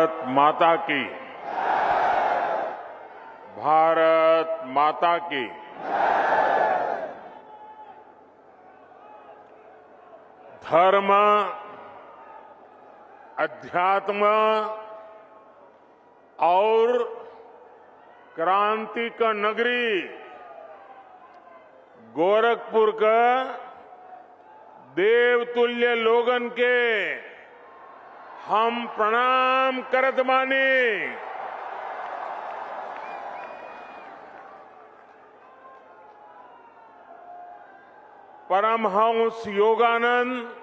भारत माता की। भारत माता की। धर्म, अध्यात्म और क्रांति का नगरी गोरखपुर का देवतुल्य लोगन के हम प्रणाम करत बानी। परमहंस योगानंद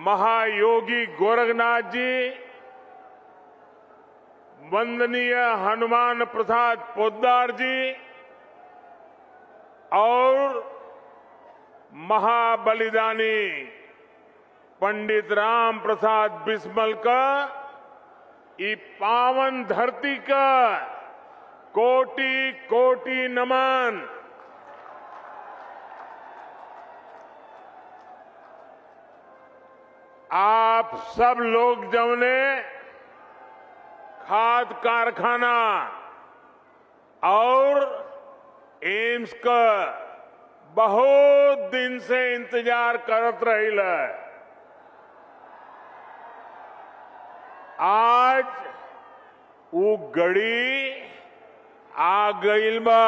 महायोगी गोरखनाथ जी, वंदनीय हनुमान प्रसाद पोद्दार जी और महाबलिदानी पंडित राम प्रसाद बिस्मल का ई पावन धरती का कोटि कोटि नमन। आप सब लोग जमने खाद कारखाना और एम्स का बहुत दिन से इंतजार करत रहिल। आज वो घड़ी आ गईल बा।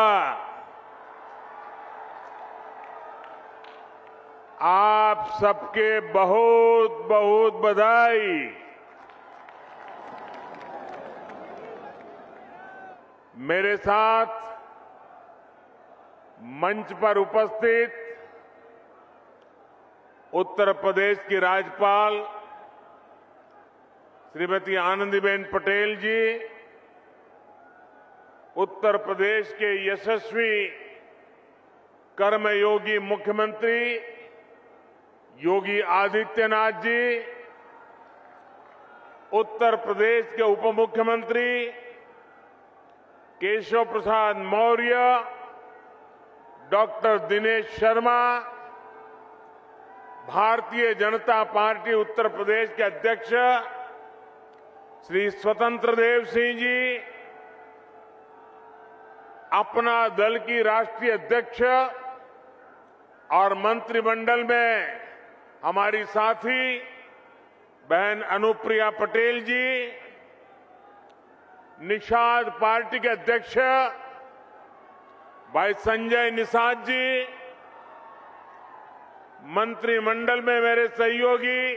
आप सबके बहुत बहुत बधाई। मेरे साथ मंच पर उपस्थित उत्तर प्रदेश की राज्यपाल श्रीमती आनंदीबेन पटेल जी, उत्तर प्रदेश के यशस्वी कर्मयोगी मुख्यमंत्री योगी आदित्यनाथ जी, उत्तर प्रदेश के उप मुख्यमंत्री केशव प्रसाद मौर्य, डॉक्टर दिनेश शर्मा, भारतीय जनता पार्टी उत्तर प्रदेश के अध्यक्ष श्री स्वतंत्र देव सिंह जी, अपना दल की राष्ट्रीय अध्यक्ष और मंत्रिमंडल में हमारी साथी बहन अनुप्रिया पटेल जी, निषाद पार्टी के अध्यक्ष भाई संजय निषाद जी, मंत्रिमंडल में मेरे सहयोगी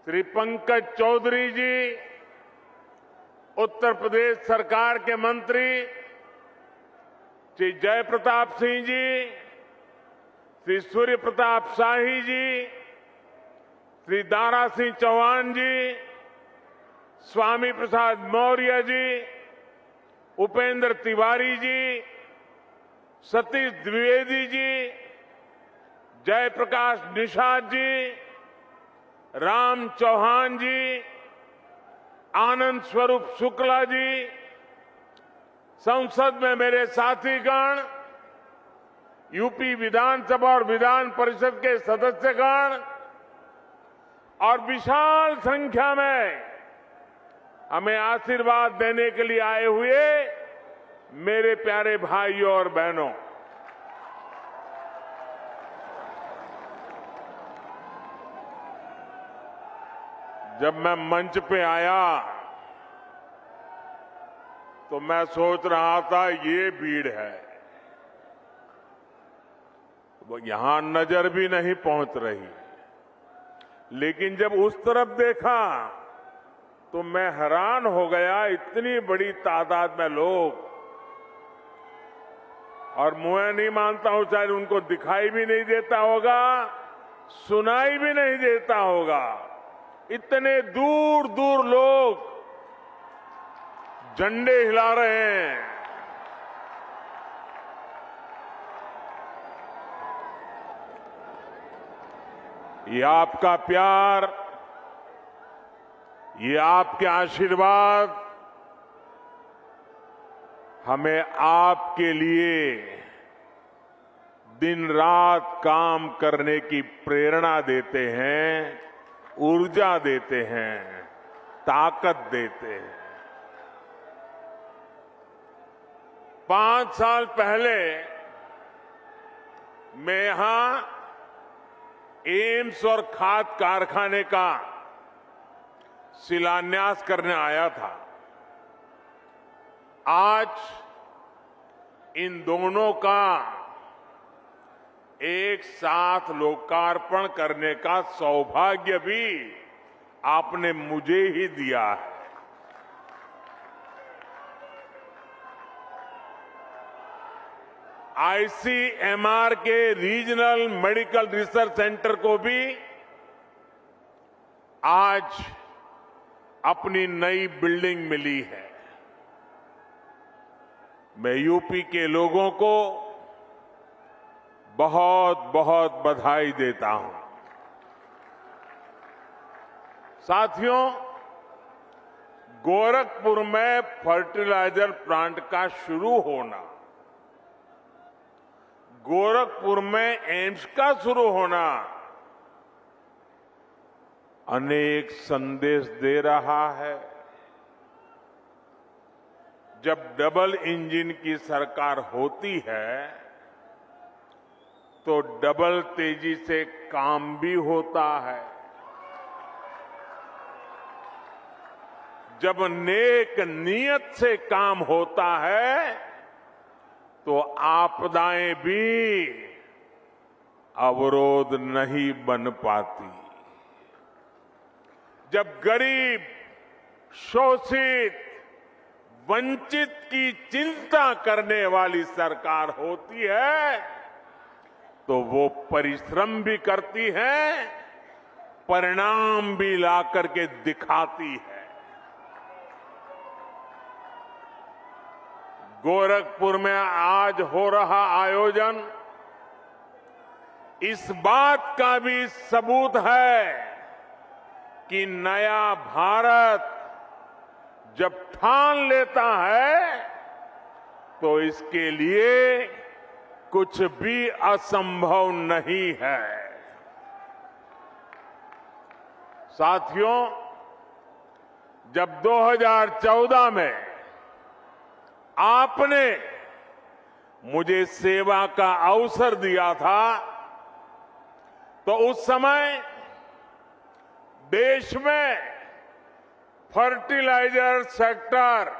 श्री पंकज चौधरी जी, उत्तर प्रदेश सरकार के मंत्री श्री जयप्रताप सिंह जी, श्री सूर्य प्रताप शाही जी, श्री दारा सिंह चौहान जी, स्वामी प्रसाद मौर्य जी, उपेंद्र तिवारी जी, सतीश द्विवेदी जी, जयप्रकाश निषाद जी, राम चौहान जी, आनंद स्वरूप शुक्ला जी, संसद में मेरे साथीगण, यूपी विधानसभा और विधान परिषद के सदस्यगण और विशाल संख्या में हमें आशीर्वाद देने के लिए आए हुए मेरे प्यारे भाइयों और बहनों, जब मैं मंच पे आया तो मैं सोच रहा था ये भीड़ है, यहां नजर भी नहीं पहुंच रही। लेकिन जब उस तरफ देखा तो मैं हैरान हो गया, इतनी बड़ी तादाद में लोग, और मैं नहीं मानता हूं शायद उनको दिखाई भी नहीं देता होगा, सुनाई भी नहीं देता होगा। इतने दूर दूर लोग झंडे हिला रहे हैं। ये आपका प्यार, ये आपके आशीर्वाद हमें आपके लिए दिन रात काम करने की प्रेरणा देते हैं ऊर्जा देते हैं, ताकत देते हैं। 5 साल पहले मैं यहां एम्स और खाद कारखाने का शिलान्यास करने आया था। आज इन दोनों का एक साथ लोकार्पण करने का सौभाग्य भी आपने मुझे ही दिया है। आईसीएमआर के रीजनल मेडिकल रिसर्च सेंटर को भी आज अपनी नई बिल्डिंग मिली है। मैं यूपी के लोगों को बहुत बहुत बधाई देता हूं। साथियों, गोरखपुर में फर्टिलाइजर प्लांट का शुरू होना, गोरखपुर में एम्स का शुरू होना अनेक संदेश दे रहा है। जब डबल इंजन की सरकार होती है तो डबल तेजी से काम भी होता है। जब नेक नियत से काम होता है तो आपदाएं भी अवरोध नहीं बन पाती। जब गरीब, शोषित, वंचित की चिंता करने वाली सरकार होती है तो वो परिश्रम भी करती है, परिणाम भी ला करके दिखाती है। गोरखपुर में आज हो रहा आयोजन इस बात का भी सबूत है कि नया भारत जब ठान लेता है तो इसके लिए कुछ भी असंभव नहीं है। साथियों, जब 2014 में आपने मुझे सेवा का अवसर दिया था तो उस समय देश में फर्टिलाइजर सेक्टर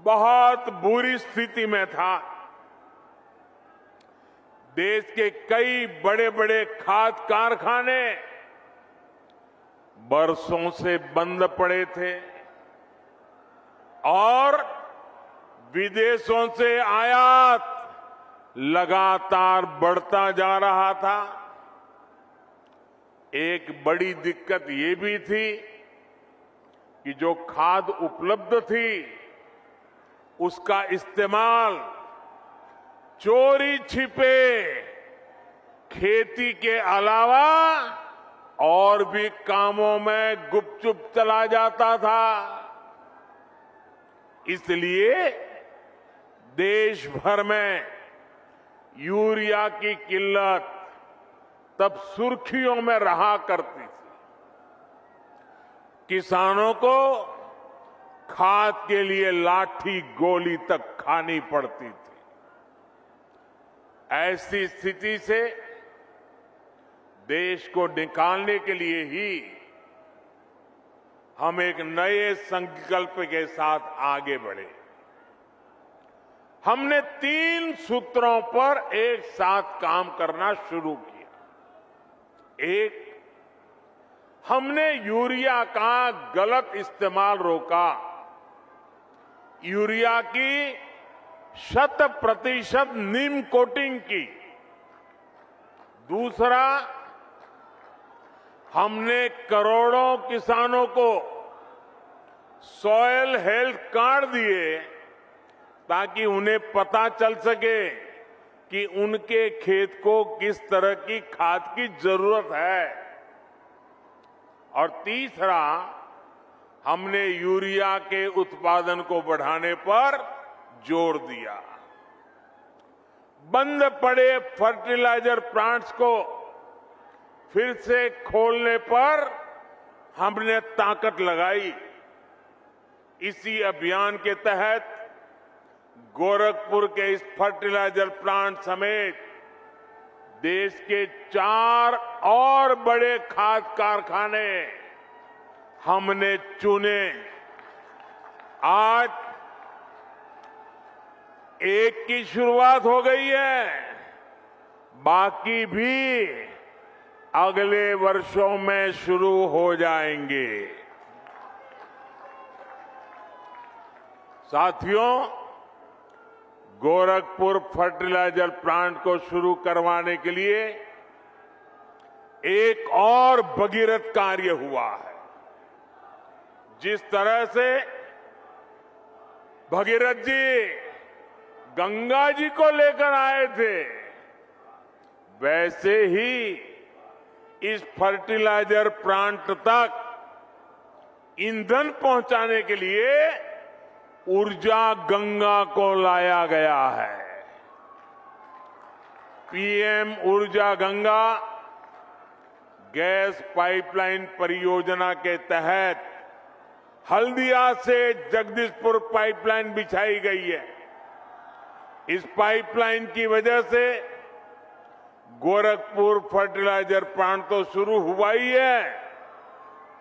बहुत बुरी स्थिति में था। देश के कई बड़े बड़े खाद कारखाने बरसों से बंद पड़े थे और विदेशों से आयात लगातार बढ़ता जा रहा था। एक बड़ी दिक्कत ये भी थी कि जो खाद उपलब्ध थी उसका इस्तेमाल चोरी छिपे खेती के अलावा और भी कामों में गुपचुप चला जाता था। इसलिए देश भर में यूरिया की किल्लत तब सुर्खियों में रहा करती थी। किसानों को खाद के लिए लाठी गोली तक खानी पड़ती थी। ऐसी स्थिति से देश को निकालने के लिए ही हम एक नए संकल्प के साथ आगे बढ़े। हमने 3 सूत्रों पर एक साथ काम करना शुरू किया। एक, हमने यूरिया का गलत इस्तेमाल रोका। यूरिया की 100% नीम कोटिंग की। दूसरा, हमने करोड़ों किसानों को सॉयल हेल्थ कार्ड दिए ताकि उन्हें पता चल सके कि उनके खेत को किस तरह की खाद की जरूरत है। और तीसरा, हमने यूरिया के उत्पादन को बढ़ाने पर जोर दिया। बंद पड़े फर्टिलाइजर प्लांट्स को फिर से खोलने पर हमने ताकत लगाई। इसी अभियान के तहत गोरखपुर के इस फर्टिलाइजर प्लांट समेत देश के 4 और बड़े खाद कारखाने हमने चुने। आज एक की शुरुआत हो गई है, बाकी भी अगले वर्षों में शुरू हो जाएंगे। साथियों, गोरखपुर फर्टिलाइजर प्लांट को शुरू करवाने के लिए एक और भगीरथ कार्य हुआ है। जिस तरह से भगीरथ जी गंगा जी को लेकर आए थे, वैसे ही इस फर्टिलाइजर प्लांट तक ईंधन पहुंचाने के लिए ऊर्जा गंगा को लाया गया है। पीएम ऊर्जा गंगा गैस पाइपलाइन परियोजना के तहत हल्दिया से जगदीशपुर पाइपलाइन बिछाई गई है। इस पाइपलाइन की वजह से गोरखपुर फर्टिलाइजर प्लांट तो शुरू हुआ ही है,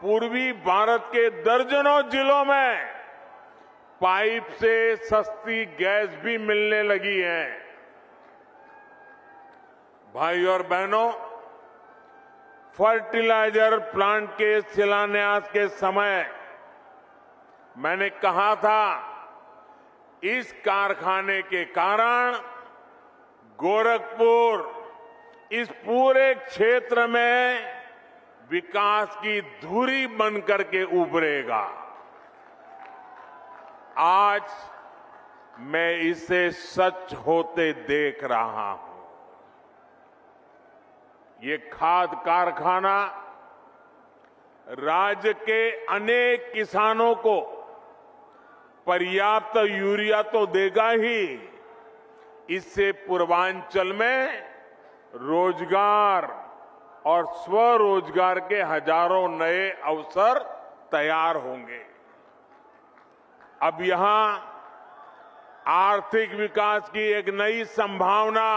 पूर्वी भारत के दर्जनों जिलों में पाइप से सस्ती गैस भी मिलने लगी है। भाई और बहनों, फर्टिलाइजर प्लांट के शिलान्यास के समय मैंने कहा था, इस कारखाने के कारण गोरखपुर इस पूरे क्षेत्र में विकास की धुरी बनकर के उभरेगा। आज मैं इसे सच होते देख रहा हूं। ये खाद कारखाना राज्य के अनेक किसानों को पर्याप्त यूरिया तो देगा ही, इससे पूर्वांचल में रोजगार और स्वरोजगार के हजारों नए अवसर तैयार होंगे। अब यहां आर्थिक विकास की एक नई संभावना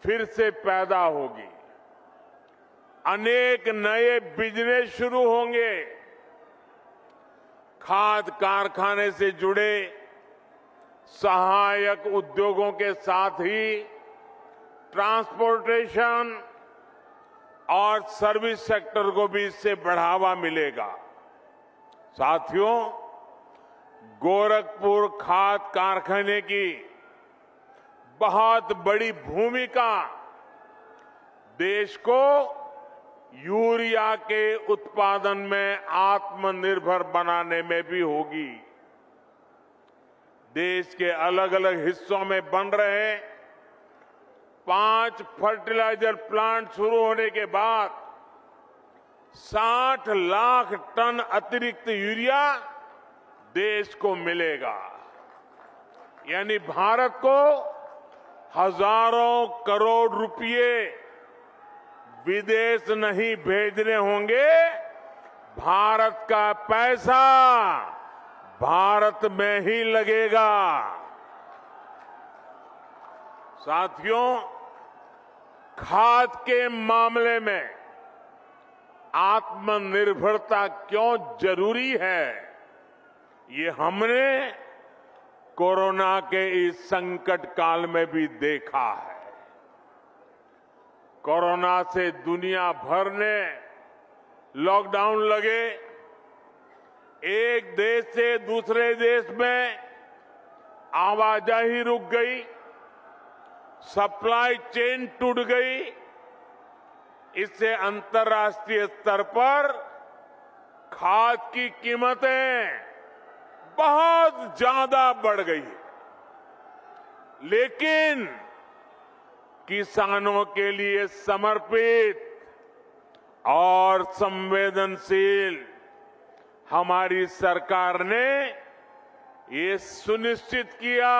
फिर से पैदा होगी। अनेक नए बिजनेस शुरू होंगे। खाद कारखाने से जुड़े सहायक उद्योगों के साथ ही ट्रांसपोर्टेशन और सर्विस सेक्टर को भी इससे बढ़ावा मिलेगा। साथियों, गोरखपुर खाद कारखाने की बहुत बड़ी भूमिका देश को यूरिया के उत्पादन में आत्मनिर्भर बनाने में भी होगी। देश के अलग अलग हिस्सों में बन रहे 5 फर्टिलाइजर प्लांट शुरू होने के बाद 60 लाख टन अतिरिक्त यूरिया देश को मिलेगा। यानी भारत को हजारों करोड़ रुपए विदेश नहीं भेजने होंगे, भारत का पैसा भारत में ही लगेगा। साथियों, खाद के मामले में आत्मनिर्भरता क्यों जरूरी है, ये हमने कोरोना के इस संकट काल में भी देखा है। कोरोना से दुनिया भर ने लॉकडाउन लगे, एक देश से दूसरे देश में आवाजाही रुक गई, सप्लाई चेन टूट गई। इससे अंतर्राष्ट्रीय स्तर पर खाद की कीमतें बहुत ज्यादा बढ़ गई। लेकिन किसानों के लिए समर्पित और संवेदनशील हमारी सरकार ने ये सुनिश्चित किया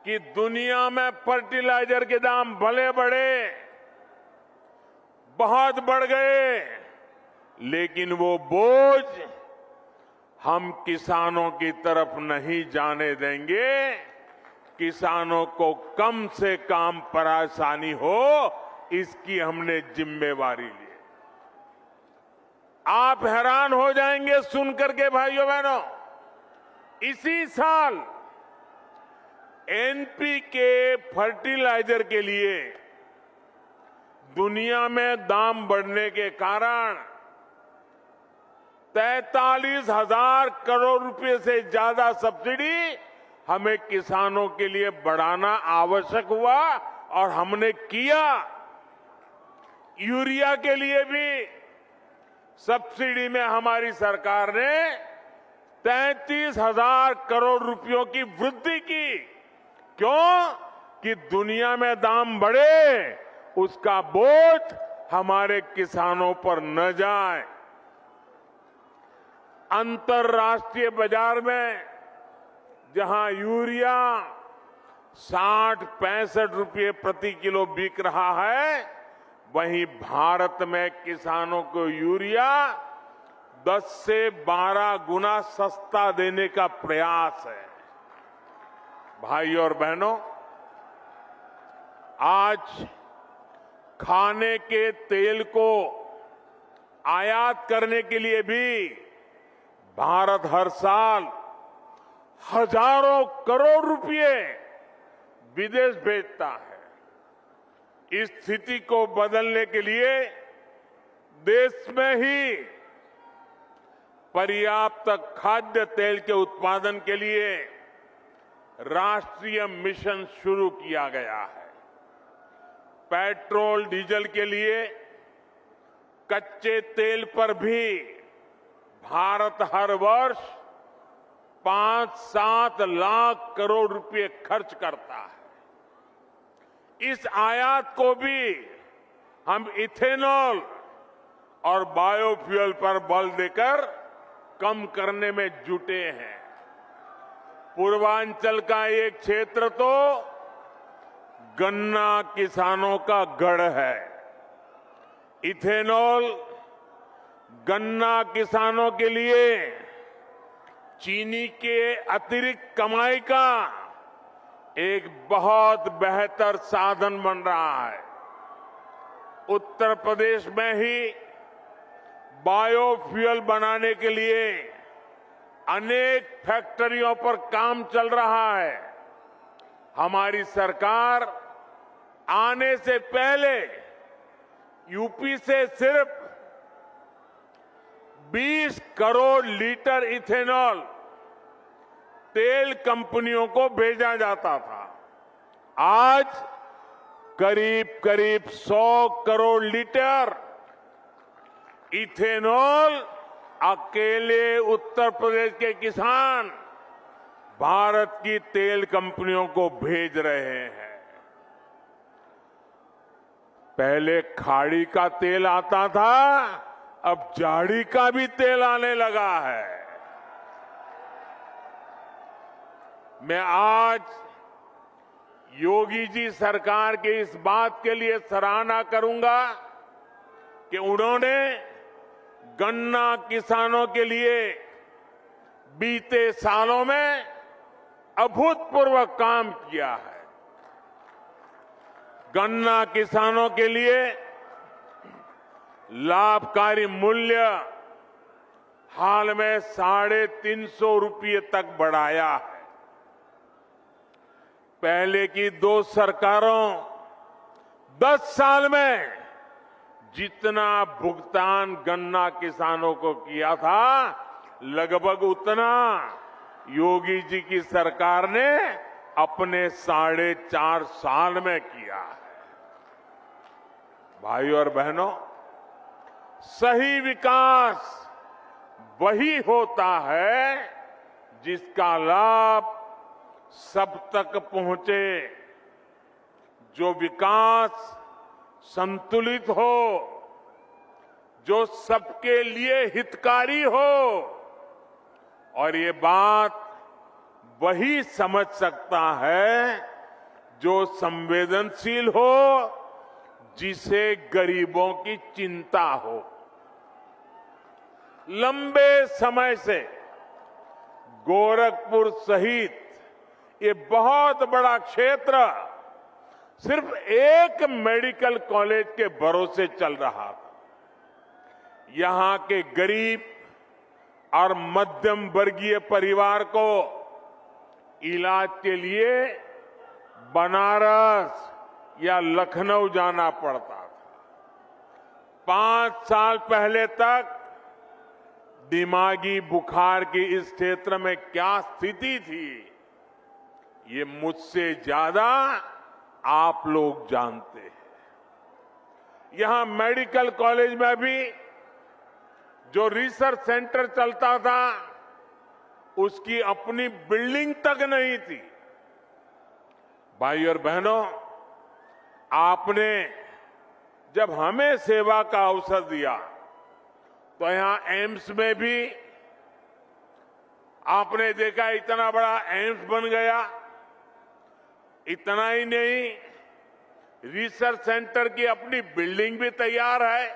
कि दुनिया में फर्टिलाइजर के दाम भले बढ़े, बहुत बढ़ गए, लेकिन वो बोझ हम किसानों की तरफ नहीं जाने देंगे। किसानों को कम से कम परेशानी हो, इसकी हमने जिम्मेवारी ली। आप हैरान हो जाएंगे सुनकर के भाइयों बहनों, इसी साल एनपीके फर्टिलाइजर के लिए दुनिया में दाम बढ़ने के कारण 43,000 करोड़ रुपए से ज्यादा सब्सिडी हमें किसानों के लिए बढ़ाना आवश्यक हुआ और हमने किया। यूरिया के लिए भी सब्सिडी में हमारी सरकार ने 33,000 करोड़ रुपयों की वृद्धि की। क्यों? कि दुनिया में दाम बढ़े, उसका बोझ हमारे किसानों पर न जाए। अंतर्राष्ट्रीय बाजार में जहां यूरिया 60-65 रुपये प्रति किलो बिक रहा है, वहीं भारत में किसानों को यूरिया 10 से 12 गुना सस्ता देने का प्रयास है। भाइयों और बहनों, आज खाने के तेल को आयात करने के लिए भी भारत हर साल हजारों करोड़ रुपए विदेश भेजता है। इस स्थिति को बदलने के लिए देश में ही पर्याप्त खाद्य तेल के उत्पादन के लिए राष्ट्रीय मिशन शुरू किया गया है। पेट्रोल डीजल के लिए कच्चे तेल पर भी भारत हर वर्ष 5-7 लाख करोड़ रुपए खर्च करता है। इस आयात को भी हम इथेनॉल और बायोफ्यूल पर बल देकर कम करने में जुटे हैं। पूर्वांचल का एक क्षेत्र तो गन्ना किसानों का गढ़ है। इथेनॉल गन्ना किसानों के लिए चीनी के अतिरिक्त कमाई का एक बहुत बेहतर साधन बन रहा है। उत्तर प्रदेश में ही बायोफ्यूल बनाने के लिए अनेक फैक्ट्रियों पर काम चल रहा है। हमारी सरकार आने से पहले यूपी से सिर्फ 20 करोड़ लीटर इथेनॉल तेल कंपनियों को भेजा जाता था। आज करीब करीब 100 करोड़ लीटर इथेनॉल अकेले उत्तर प्रदेश के किसान भारत की तेल कंपनियों को भेज रहे हैं। पहले खाड़ी का तेल आता था, अब झाड़ी का भी तेल आने लगा है। मैं आज योगी जी सरकार के इस बात के लिए सराहना करूंगा कि उन्होंने गन्ना किसानों के लिए बीते सालों में अभूतपूर्व काम किया है। गन्ना किसानों के लिए लाभकारी मूल्य हाल में 350 रुपये तक बढ़ाया है। पहले की 2 सरकारों 10 साल में जितना भुगतान गन्ना किसानों को किया था, लगभग उतना योगी जी की सरकार ने अपने 4.5 साल में किया है। भाइयों और बहनों, सही विकास वही होता है जिसका लाभ सब तक पहुंचे, जो विकास संतुलित हो, जो सबके लिए हितकारी हो। और ये बात वही समझ सकता है जो संवेदनशील हो, जिसे गरीबों की चिंता हो। लंबे समय से गोरखपुर सहित ये बहुत बड़ा क्षेत्र सिर्फ एक मेडिकल कॉलेज के भरोसे चल रहा था। यहां के गरीब और मध्यम वर्गीय परिवार को इलाज के लिए बनारस या लखनऊ जाना पड़ता था। 5 साल पहले तक दिमागी बुखार की इस क्षेत्र में क्या स्थिति थी, ये मुझसे ज्यादा आप लोग जानते हैं। यहां मेडिकल कॉलेज में भी जो रिसर्च सेंटर चलता था, उसकी अपनी बिल्डिंग तक नहीं थी। भाई और बहनों, आपने जब हमें सेवा का अवसर दिया तो यहां एम्स में भी आपने देखा इतना बड़ा एम्स बन गया। इतना ही नहीं, रिसर्च सेंटर की अपनी बिल्डिंग भी तैयार है।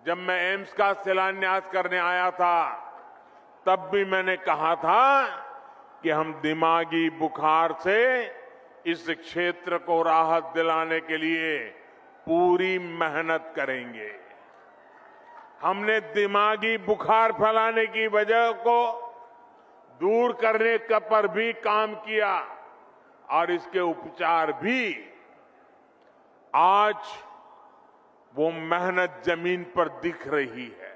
जब मैं एम्स का शिलान्यास करने आया था, तब भी मैंने कहा था कि हम दिमागी बुखार से इस क्षेत्र को राहत दिलाने के लिए पूरी मेहनत करेंगे। हमने दिमागी बुखार फैलाने की वजह को दूर करने पर भी काम किया और इसके उपचार भी। आज वो मेहनत जमीन पर दिख रही है।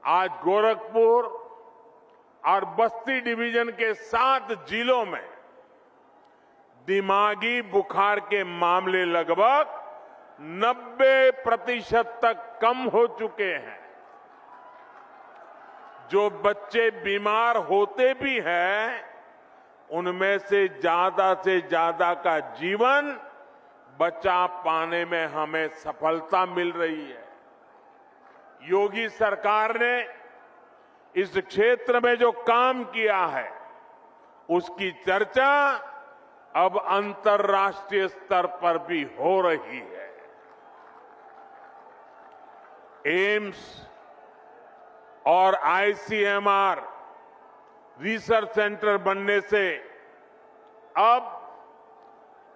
आज गोरखपुर और बस्ती डिवीजन के 7 जिलों में दिमागी बुखार के मामले लगभग 90% तक कम हो चुके हैं। जो बच्चे बीमार होते भी हैं, उनमें से ज्यादा का जीवन बचा पाने में हमें सफलता मिल रही है। योगी सरकार ने इस क्षेत्र में जो काम किया है, उसकी चर्चा अब अंतर्राष्ट्रीय स्तर पर भी हो रही है। एम्स और आईसीएमआर रिसर्च सेंटर बनने से अब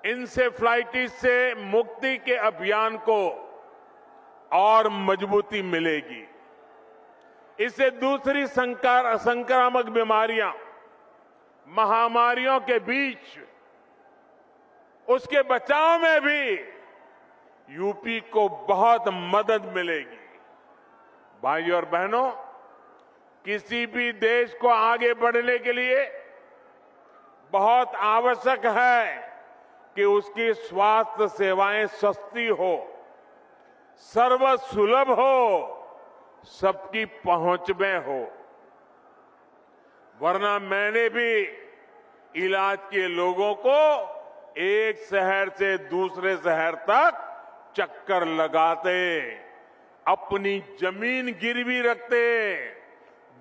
इंसेफ्लाइटिस से मुक्ति के अभियान को और मजबूती मिलेगी। इससे दूसरी संक्रामक बीमारियां, महामारियों के बीच उसके बचाव में भी यूपी को बहुत मदद मिलेगी। भाइयों और बहनों, किसी भी देश को आगे बढ़ने के लिए बहुत आवश्यक है कि उसकी स्वास्थ्य सेवाएं सस्ती हो, सर्वसुलभ हो, सबकी पहुंच में हो। वरना मैंने भी इलाज के लोगों को एक शहर से दूसरे शहर तक चक्कर लगाते, अपनी जमीन गिरवी रखते,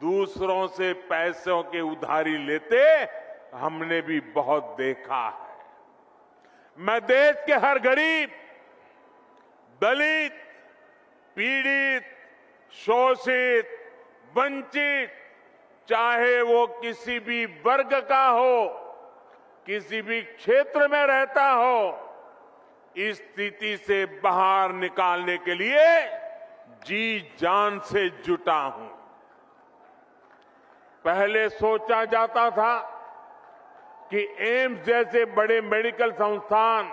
दूसरों से पैसों के उधारी लेते हमने भी बहुत देखा है। मैं देश के हर गरीब, दलित, पीड़ित, शोषित, वंचित, चाहे वो किसी भी वर्ग का हो, किसी भी क्षेत्र में रहता हो, इस स्थिति से बाहर निकालने के लिए जी जान से जुटा हूं। पहले सोचा जाता था कि एम्स जैसे बड़े मेडिकल संस्थान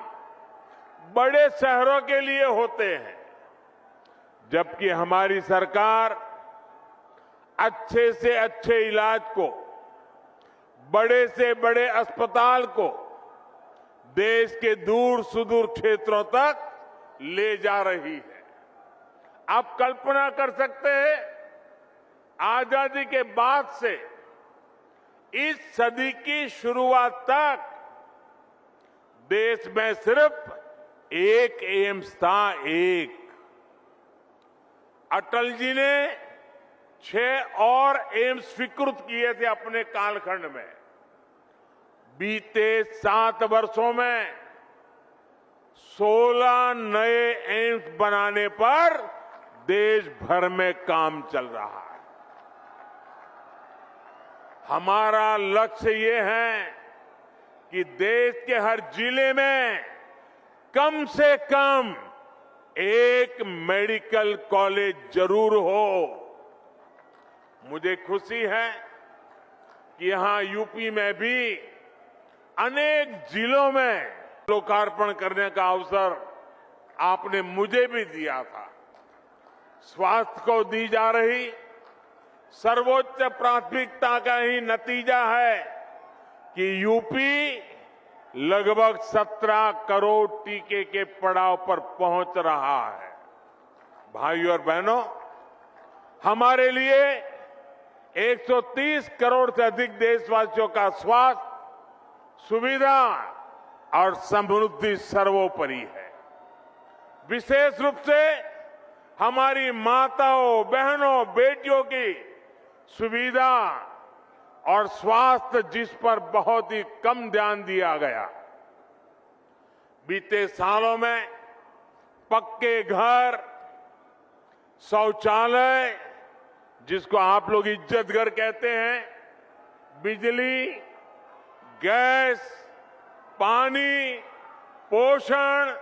बड़े शहरों के लिए होते हैं, जबकि हमारी सरकार अच्छे से अच्छे इलाज को, बड़े से बड़े अस्पताल को देश के दूर सुदूर क्षेत्रों तक ले जा रही है। आप कल्पना कर सकते हैं, आजादी के बाद से इस सदी की शुरुआत तक देश में सिर्फ एक एम्स था, एक। अटल जी ने 6 और एम्स स्वीकृत किए थे अपने कालखंड में। बीते 7 वर्षों में 16 नए एम्स बनाने पर देश भर में काम चल रहा है। हमारा लक्ष्य ये है कि देश के हर जिले में कम से कम एक मेडिकल कॉलेज जरूर हो। मुझे खुशी है कि यहां यूपी में भी अनेक जिलों में लोकार्पण करने का अवसर आपने मुझे भी दिया था। स्वास्थ्य को दी जा रही सर्वोच्च प्राथमिकता का ही नतीजा है कि यूपी लगभग 17 करोड़ टीके के पड़ाव पर पहुंच रहा है। भाइयों और बहनों, हमारे लिए 130 करोड़ से अधिक देशवासियों का स्वास्थ्य, सुविधा और समृद्धि सर्वोपरि है। विशेष रूप से हमारी माताओं, बहनों, बेटियों की सुविधा और स्वास्थ्य, जिस पर बहुत ही कम ध्यान दिया गया। बीते सालों में पक्के घर, शौचालय, जिसको आप लोग इज्जत घर कहते हैं, बिजली, गैस, पानी, पोषण,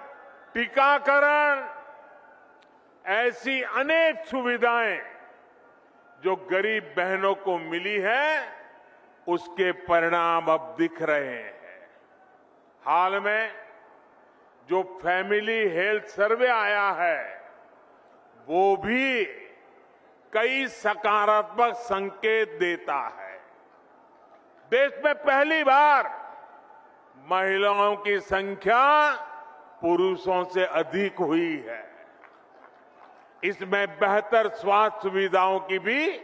टीकाकरण, ऐसी अनेक सुविधाएं जो गरीब बहनों को मिली है, उसके परिणाम अब दिख रहे हैं। हाल में जो फैमिली हेल्थ सर्वे आया है, वो भी कई सकारात्मक संकेत देता है। देश में पहली बार महिलाओं की संख्या पुरुषों से अधिक हुई है। इसमें बेहतर स्वास्थ्य सुविधाओं की भी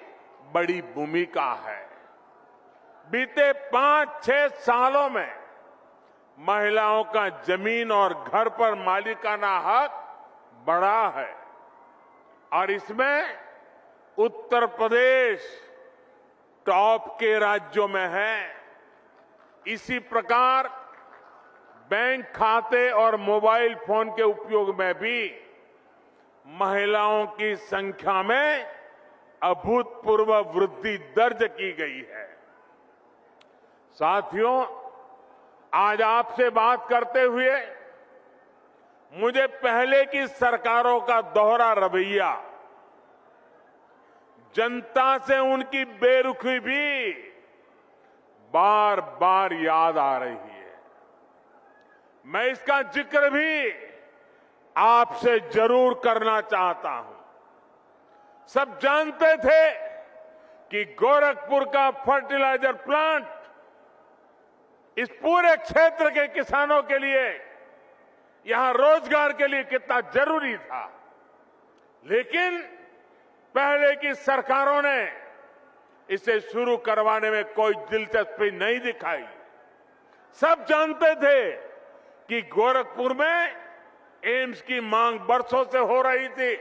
बड़ी भूमिका है। बीते 5-6 सालों में महिलाओं का जमीन और घर पर मालिकाना हक बढ़ा है और इसमें उत्तर प्रदेश टॉप के राज्यों में है। इसी प्रकार बैंक खाते और मोबाइल फोन के उपयोग में भी महिलाओं की संख्या में अभूतपूर्व वृद्धि दर्ज की गई है। साथियों, आज आपसे बात करते हुए मुझे पहले की सरकारों का दोहरा रवैया, जनता से उनकी बेरुखी भी बार बार याद आ रही है। मैं इसका जिक्र भी आपसे जरूर करना चाहता हूं। सब जानते थे कि गोरखपुर का फर्टिलाइजर प्लांट इस पूरे क्षेत्र के किसानों के लिए, यहां रोजगार के लिए कितना जरूरी था, लेकिन पहले की सरकारों ने इसे शुरू करवाने में कोई दिलचस्पी नहीं दिखाई। सब जानते थे कि गोरखपुर में एम्स की मांग बरसों से हो रही थी,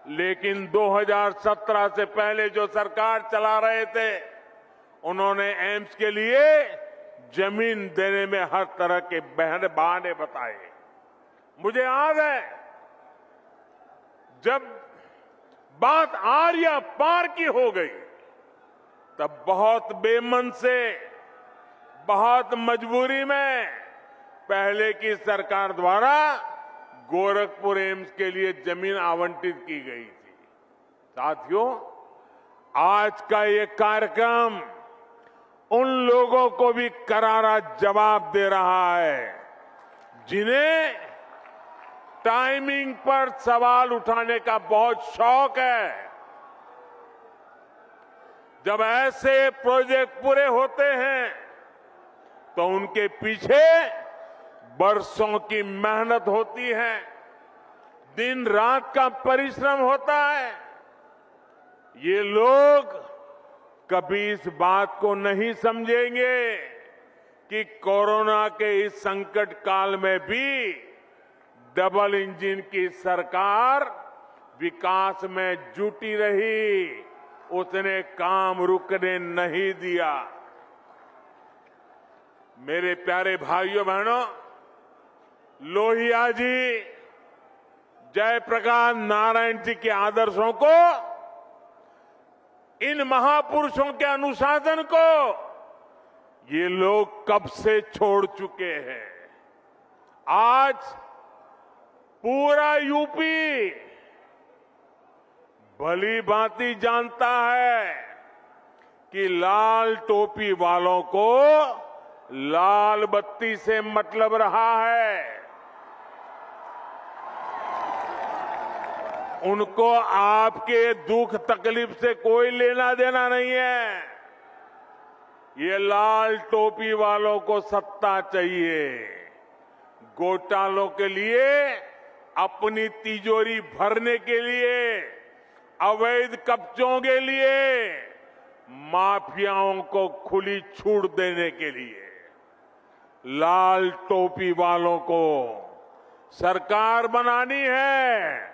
लेकिन 2017 से पहले जो सरकार चला रहे थे, उन्होंने एम्स के लिए जमीन देने में हर तरह के बहाने बताए। मुझे याद है जब बात आर्या पार की हो गई, तब बहुत बेमन से, बहुत मजबूरी में पहले की सरकार द्वारा गोरखपुर एम्स के लिए जमीन आवंटित की गई थी। साथियों, आज का ये कार्यक्रम उन लोगों को भी करारा जवाब दे रहा है जिन्हें टाइमिंग पर सवाल उठाने का बहुत शौक है। जब ऐसे प्रोजेक्ट पूरे होते हैं तो उनके पीछे बरसों की मेहनत होती है, दिन रात का परिश्रम होता है। ये लोग कभी इस बात को नहीं समझेंगे कि कोरोना के इस संकट काल में भी डबल इंजन की सरकार विकास में जुटी रही, उसने काम रुकने नहीं दिया। मेरे प्यारे भाइयों बहनों, लोहिया जी, जयप्रकाश नारायण जी के आदर्शों को, इन महापुरुषों के अनुशासन को ये लोग कब से छोड़ चुके हैं। आज पूरा यूपी भली भांति जानता है कि लाल टोपी वालों को लाल बत्ती से मतलब रहा है। उनको आपके दुख तकलीफ से कोई लेना देना नहीं है। ये लाल टोपी वालों को सत्ता चाहिए। घोटालों के लिए, अपनी तिजोरी भरने के लिए, अवैध कब्जों के लिए, माफियाओं को खुली छूट देने के लिए। लाल टोपी वालों को सरकार बनानी है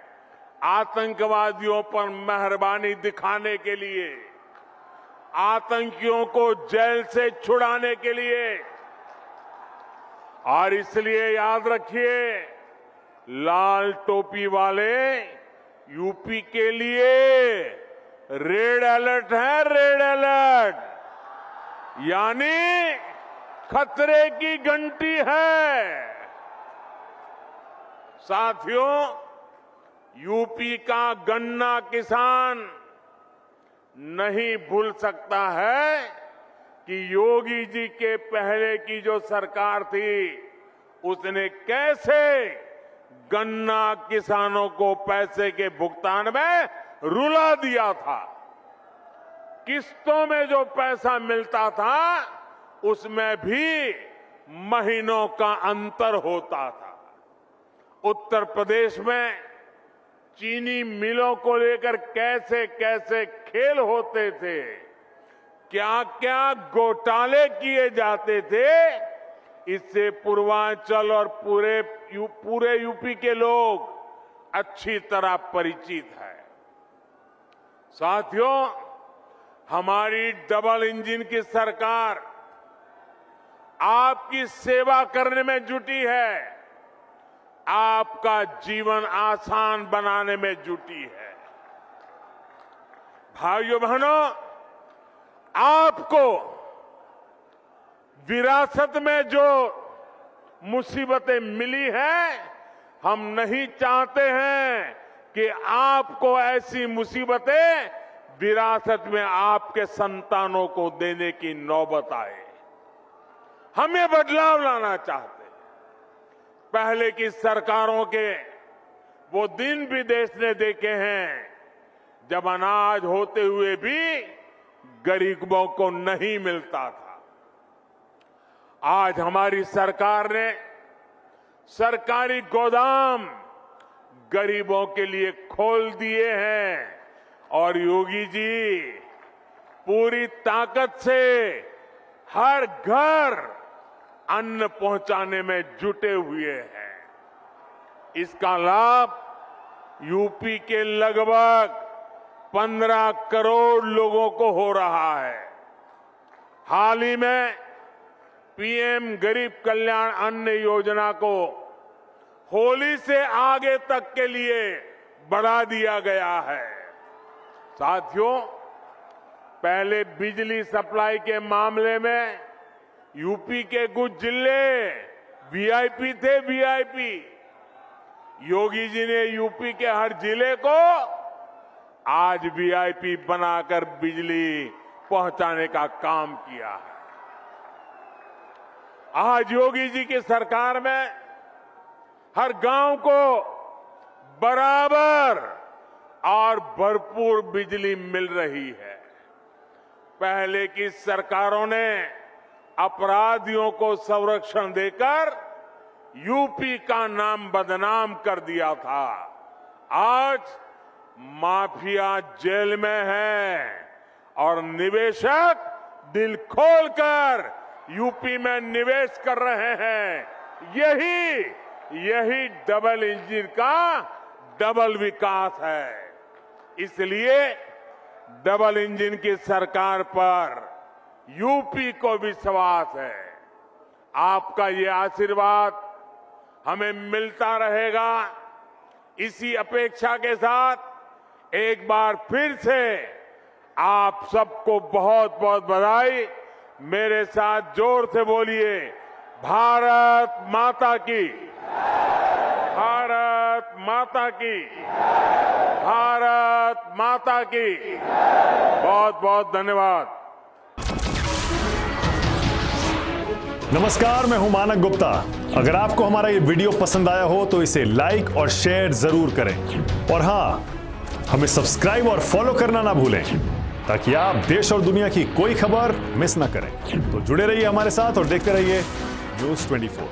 आतंकवादियों पर मेहरबानी दिखाने के लिए, आतंकियों को जेल से छुड़ाने के लिए। और इसलिए याद रखिए, लाल टोपी वाले यूपी के लिए रेड अलर्ट है, रेड अलर्ट, यानी खतरे की घंटी है। साथियों, यूपी का गन्ना किसान नहीं भूल सकता है कि योगी जी के पहले की जो सरकार थी उसने कैसे गन्ना किसानों को पैसे के भुगतान में रुला दिया था। किस्तों में जो पैसा मिलता था उसमें भी महीनों का अंतर होता था। उत्तर प्रदेश में चीनी मिलों को लेकर कैसे कैसे खेल होते थे, क्या क्या घोटाले किए जाते थे, इससे पूर्वांचल और पूरे यूपी के लोग अच्छी तरह परिचित है। साथियों, हमारी डबल इंजन की सरकार आपकी सेवा करने में जुटी है, आपका जीवन आसान बनाने में जुटी है। भाइयों बहनों, आपको विरासत में जो मुसीबतें मिली हैं, हम नहीं चाहते हैं कि आपको ऐसी मुसीबतें विरासत में आपके संतानों को देने की नौबत आए। हमें बदलाव लाना चाहते हैं। पहले की सरकारों के वो दिन भी देश ने देखे हैं जब अनाज होते हुए भी गरीबों को नहीं मिलता था। आज हमारी सरकार ने सरकारी गोदाम गरीबों के लिए खोल दिए हैं और योगी जी पूरी ताकत से हर घर अन्न पहुंचाने में जुटे हुए हैं। इसका लाभ यूपी के लगभग 15 करोड़ लोगों को हो रहा है। हाल ही में पीएम गरीब कल्याण अन्न योजना को होली से आगे तक के लिए बढ़ा दिया गया है। साथियों, पहले बिजली सप्लाई के मामले में यूपी के कुछ जिले वीआईपी थे, वीआईपी। योगी जी ने यूपी के हर जिले को आज वीआईपी बनाकर बिजली पहुंचाने का काम किया है। आज योगी जी की सरकार में हर गांव को बराबर और भरपूर बिजली मिल रही है। पहले की सरकारों ने अपराधियों को संरक्षण देकर यूपी का नाम बदनाम कर दिया था। आज माफिया जेल में है और निवेशक दिल खोलकर यूपी में निवेश कर रहे हैं। यही डबल इंजन का डबल विकास है। इसलिए डबल इंजन की सरकार पर यूपी को विश्वास है। आपका ये आशीर्वाद हमें मिलता रहेगा। इसी अपेक्षा के साथ एक बार फिर से आप सबको बहुत बहुत बधाई। मेरे साथ जोर से बोलिए, भारत माता की, भारत माता की, भारत माता की। बहुत बहुत धन्यवाद। नमस्कार, मैं हूं मानक गुप्ता। अगर आपको हमारा ये वीडियो पसंद आया हो तो इसे लाइक और शेयर जरूर करें और हां, हमें सब्सक्राइब और फॉलो करना ना भूलें ताकि आप देश और दुनिया की कोई खबर मिस ना करें। तो जुड़े रहिए हमारे साथ और देखते रहिए न्यूज़ 24।